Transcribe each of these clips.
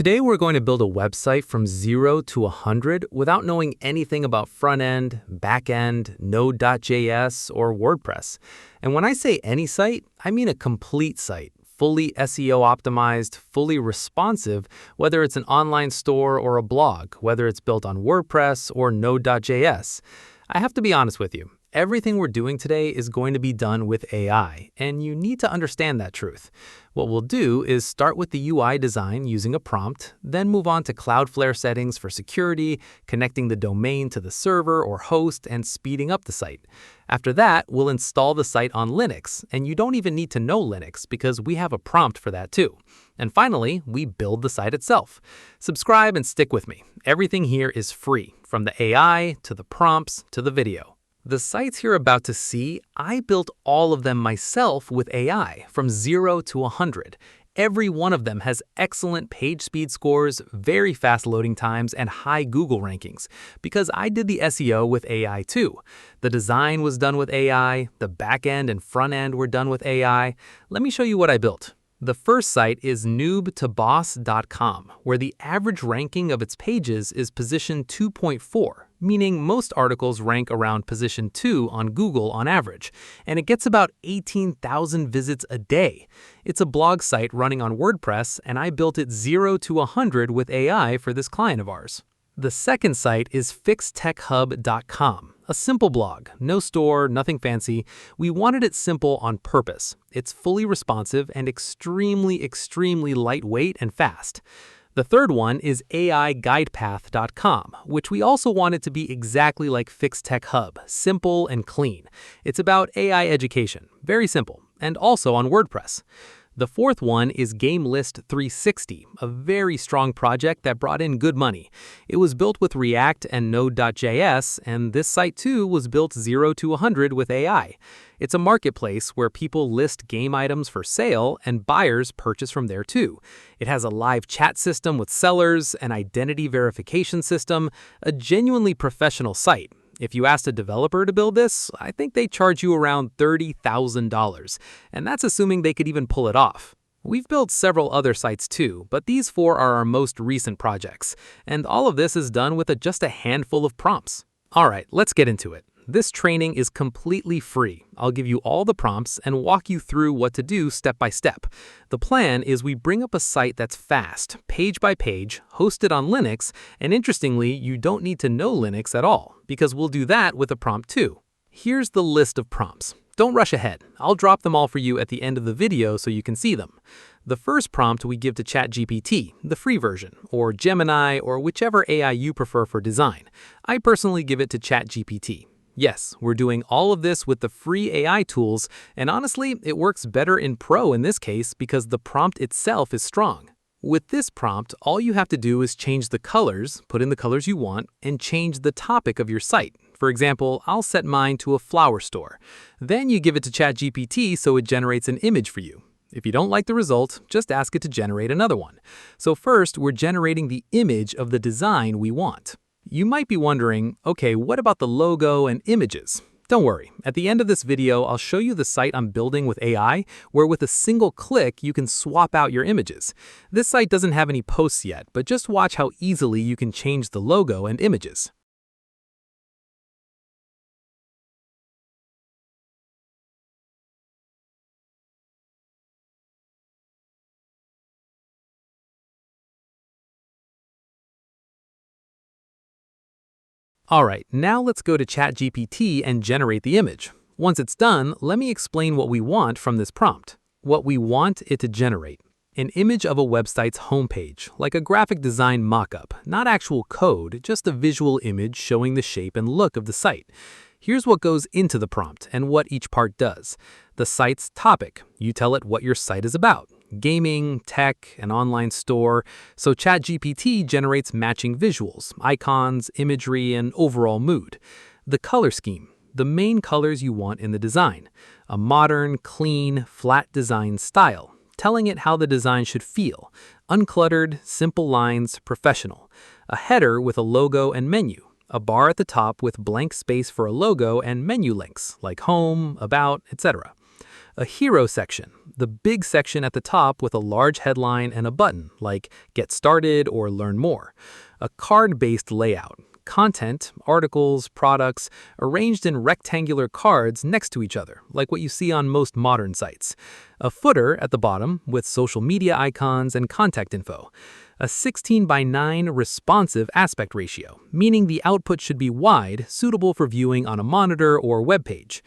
Today we're going to build a website from 0 to 100 without knowing anything about front-end, back-end, Node.js, or WordPress. And when I say any site, I mean a complete site, fully SEO optimized, fully responsive, whether it's an online store or a blog, whether it's built on WordPress or Node.js. I have to be honest with you. Everything we're doing today is going to be done with AI, and you need to understand that truth. What we'll do is start with the UI design using a prompt, then move on to Cloudflare settings for security, connecting the domain to the server or host, and speeding up the site. After that, we'll install the site on Linux, and you don't even need to know Linux because we have a prompt for that too. And finally, we build the site itself. Subscribe and stick with me. Everything here is free, from the AI to the prompts to the video. The sites you're about to see, I built all of them myself with AI, from 0 to 100. Every one of them has excellent page speed scores, very fast loading times, and high Google rankings, because I did the SEO with AI too. The design was done with AI, the back-end and front-end were done with AI. Let me show you what I built. The first site is noobtoboss.com, where the average ranking of its pages is position 2.4, meaning most articles rank around position 2 on Google on average, and it gets about 18,000 visits a day. It's a blog site running on WordPress, and I built it 0 to 100 with AI for this client of ours. The second site is fixtechhub.com, a simple blog, no store, nothing fancy. We wanted it simple on purpose. It's fully responsive and extremely lightweight and fast. The third one is AIGuidepath.com, which we also wanted to be exactly like FixTechHub, simple and clean. It's about AI education, very simple, and also on WordPress. The fourth one is GameList360, a very strong project that brought in good money. It was built with React and Node.js, and this site too was built 0 to 100 with AI. It's a marketplace where people list game items for sale and buyers purchase from there too. It has a live chat system with sellers, an identity verification system, a genuinely professional site. If you asked a developer to build this, I think they charge you around $30,000, and that's assuming they could even pull it off. We've built several other sites too, but these 4 are our most recent projects, and all of this is done with just a handful of prompts. All right, let's get into it. This training is completely free. I'll give you all the prompts and walk you through what to do step by step. The plan is we bring up a site that's fast, page by page, hosted on Linux, and interestingly, you don't need to know Linux at all, because we'll do that with a prompt too. Here's the list of prompts. Don't rush ahead. I'll drop them all for you at the end of the video so you can see them. The first prompt we give to ChatGPT, the free version, or Gemini, or whichever AI you prefer for design. I personally give it to ChatGPT. Yes, we're doing all of this with the free AI tools, and honestly, it works better in Pro in this case because the prompt itself is strong. With this prompt, all you have to do is change the colors, put in the colors you want, and change the topic of your site. For example, I'll set mine to a flower store. Then you give it to ChatGPT so it generates an image for you. If you don't like the result, just ask it to generate another one. So first, we're generating the image of the design we want. You might be wondering, okay, what about the logo and images? Don't worry, at the end of this video, I'll show you the site I'm building with AI, where with a single click, you can swap out your images. This site doesn't have any posts yet, but just watch how easily you can change the logo and images. All right, now let's go to ChatGPT and generate the image. Once it's done, let me explain what we want from this prompt. What we want it to generate: an image of a website's homepage, like a graphic design mockup, not actual code, just a visual image showing the shape and look of the site. Here's what goes into the prompt and what each part does. The site's topic. You tell it what your site is about. Gaming, tech, an online store, so ChatGPT generates matching visuals, icons, imagery, and overall mood. The color scheme, the main colors you want in the design. A modern, clean, flat design style, telling it how the design should feel. Uncluttered, simple lines, professional. A header with a logo and menu. A bar at the top with blank space for a logo and menu links, like home, about, etc. A hero section, the big section at the top with a large headline and a button, like Get Started or Learn More. A card-based layout, content, articles, products, arranged in rectangular cards next to each other, like what you see on most modern sites. A footer at the bottom with social media icons and contact info. A 16:9 responsive aspect ratio, meaning the output should be wide, suitable for viewing on a monitor or web page.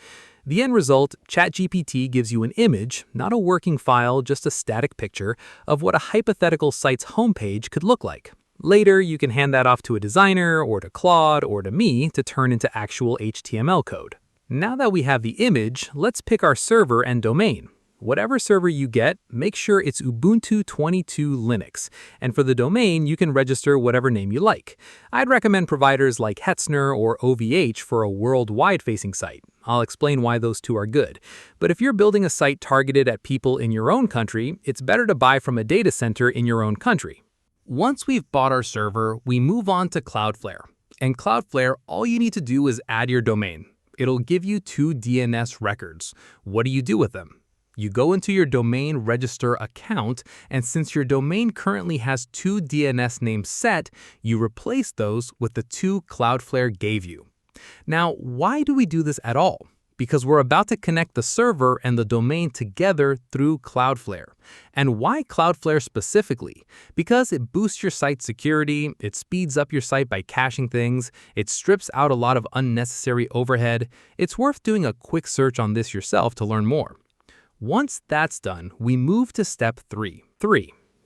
The end result, ChatGPT gives you an image, not a working file, just a static picture, of what a hypothetical site's homepage could look like. Later, you can hand that off to a designer, or to Claude, or to me to turn into actual HTML code. Now that we have the image, let's pick our server and domain. Whatever server you get, make sure it's Ubuntu 22 Linux. And for the domain, you can register whatever name you like. I'd recommend providers like Hetzner or OVH for a worldwide-facing site. I'll explain why those two are good. But if you're building a site targeted at people in your own country, it's better to buy from a data center in your own country. Once we've bought our server, we move on to Cloudflare. And Cloudflare, all you need to do is add your domain. It'll give you 2 DNS records. What do you do with them? You go into your domain register account, and since your domain currently has 2 DNS names set, you replace those with the 2 Cloudflare gave you. Now, why do we do this at all? Because we're about to connect the server and the domain together through Cloudflare. And why Cloudflare specifically? Because it boosts your site's security, it speeds up your site by caching things, it strips out a lot of unnecessary overhead. It's worth doing a quick search on this yourself to learn more. Once that's done, we move to step 3.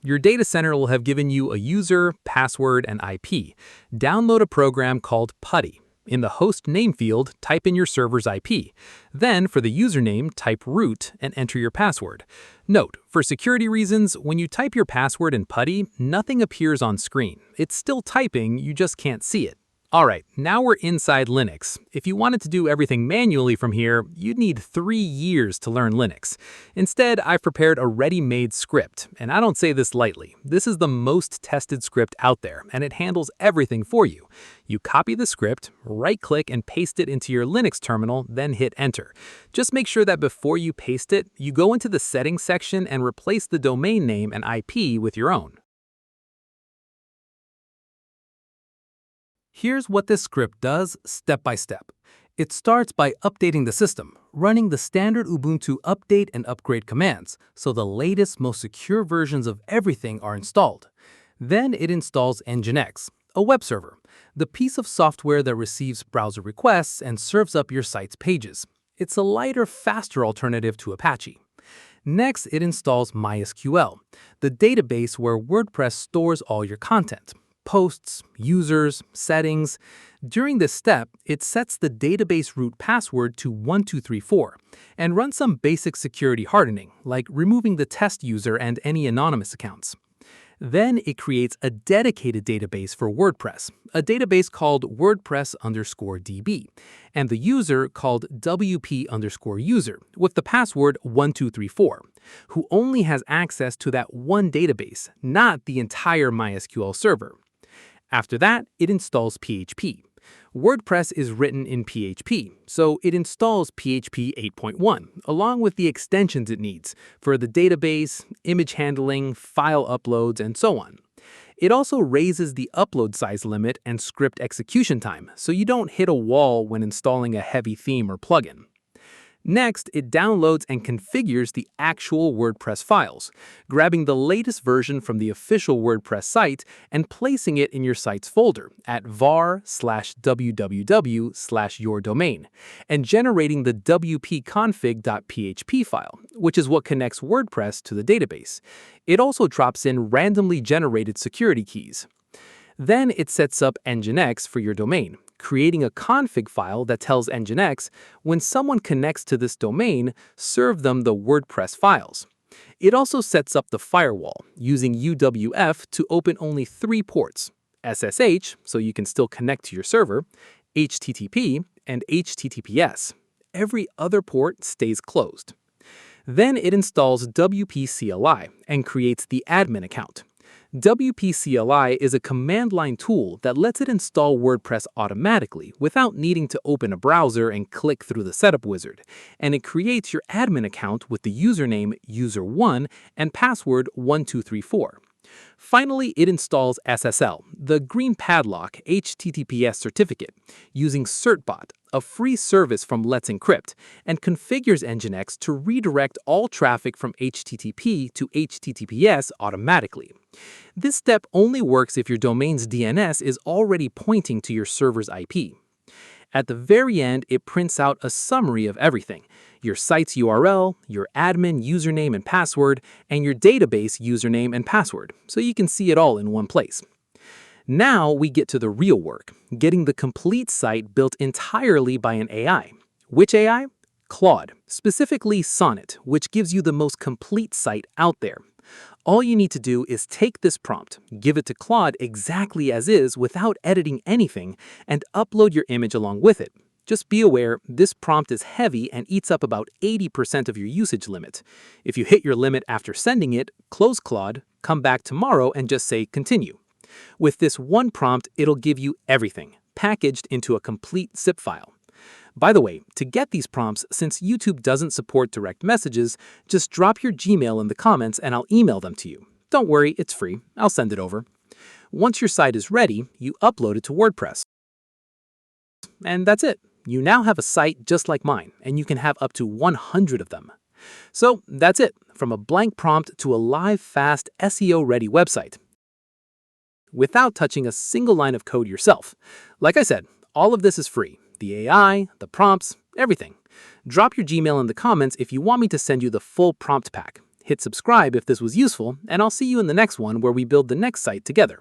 Your data center will have given you a user, password, and IP. Download a program called PuTTY. In the host name field, type in your server's IP. Then, for the username, type root and enter your password. Note, for security reasons, when you type your password in PuTTY, nothing appears on screen. It's still typing, you just can't see it. Alright, now we're inside Linux. If you wanted to do everything manually from here, you'd need 3 years to learn Linux. Instead, I've prepared a ready-made script, and I don't say this lightly. This is the most tested script out there, and it handles everything for you. You copy the script, right-click and paste it into your Linux terminal, then hit enter. Just make sure that before you paste it, you go into the settings section and replace the domain name and IP with your own. Here's what this script does step by step. It starts by updating the system, running the standard Ubuntu update and upgrade commands, so the latest, most secure versions of everything are installed. Then it installs Nginx, a web server, the piece of software that receives browser requests and serves up your site's pages. It's a lighter, faster alternative to Apache. Next, it installs MySQL, the database where WordPress stores all your content. Posts, users, settings. During this step, it sets the database root password to 1234 and runs some basic security hardening, like removing the test user and any anonymous accounts. Then it creates a dedicated database for WordPress, a database called WordPress_DB, and the user called WP_user with the password 1234, who only has access to that one database, not the entire MySQL server. After that, it installs PHP. WordPress is written in PHP, so it installs PHP 8.1, along with the extensions it needs for the database, image handling, file uploads, and so on. It also raises the upload size limit and script execution time, so you don't hit a wall when installing a heavy theme or plugin. Next, it downloads and configures the actual WordPress files, grabbing the latest version from the official WordPress site and placing it in your site's folder at var/www/yourdomain, and generating the wp-config.php file, which is what connects WordPress to the database. It also drops in randomly generated security keys. Then it sets up Nginx for your domain, creating a config file that tells Nginx, when someone connects to this domain, serve them the WordPress files. It also sets up the firewall, using UWF to open only 3 ports: SSH, so you can still connect to your server, HTTP, and HTTPS. Every other port stays closed. Then it installs WP CLI and creates the admin account. WP CLI is a command line tool that lets it install WordPress automatically without needing to open a browser and click through the setup wizard, and it creates your admin account with the username user1 and password 1234. Finally, it installs SSL, the green padlock HTTPS certificate, using CertBot, a free service from Let's Encrypt, and configures Nginx to redirect all traffic from HTTP to HTTPS automatically. This step only works if your domain's DNS is already pointing to your server's IP. At the very end, it prints out a summary of everything: your site's URL, your admin username and password, and your database username and password, so you can see it all in one place. Now we get to the real work, getting the complete site built entirely by an AI. Which AI? Claude, specifically Sonnet, which gives you the most complete site out there. All you need to do is take this prompt, give it to Claude exactly as is without editing anything, and upload your image along with it. Just be aware, this prompt is heavy and eats up about 80% of your usage limit. If you hit your limit after sending it, close Claude, come back tomorrow and just say continue. With this one prompt, it'll give you everything, packaged into a complete zip file. By the way, to get these prompts, since YouTube doesn't support direct messages, just drop your Gmail in the comments and I'll email them to you. Don't worry, it's free. I'll send it over. Once your site is ready, you upload it to WordPress. And that's it. You now have a site just like mine, and you can have up to 100 of them. So that's it, from a blank prompt to a live, fast, SEO-ready website, without touching a single line of code yourself. Like I said, all of this is free. The AI, the prompts, everything. Drop your Gmail in the comments if you want me to send you the full prompt pack. Hit subscribe if this was useful, and I'll see you in the next one where we build the next site together.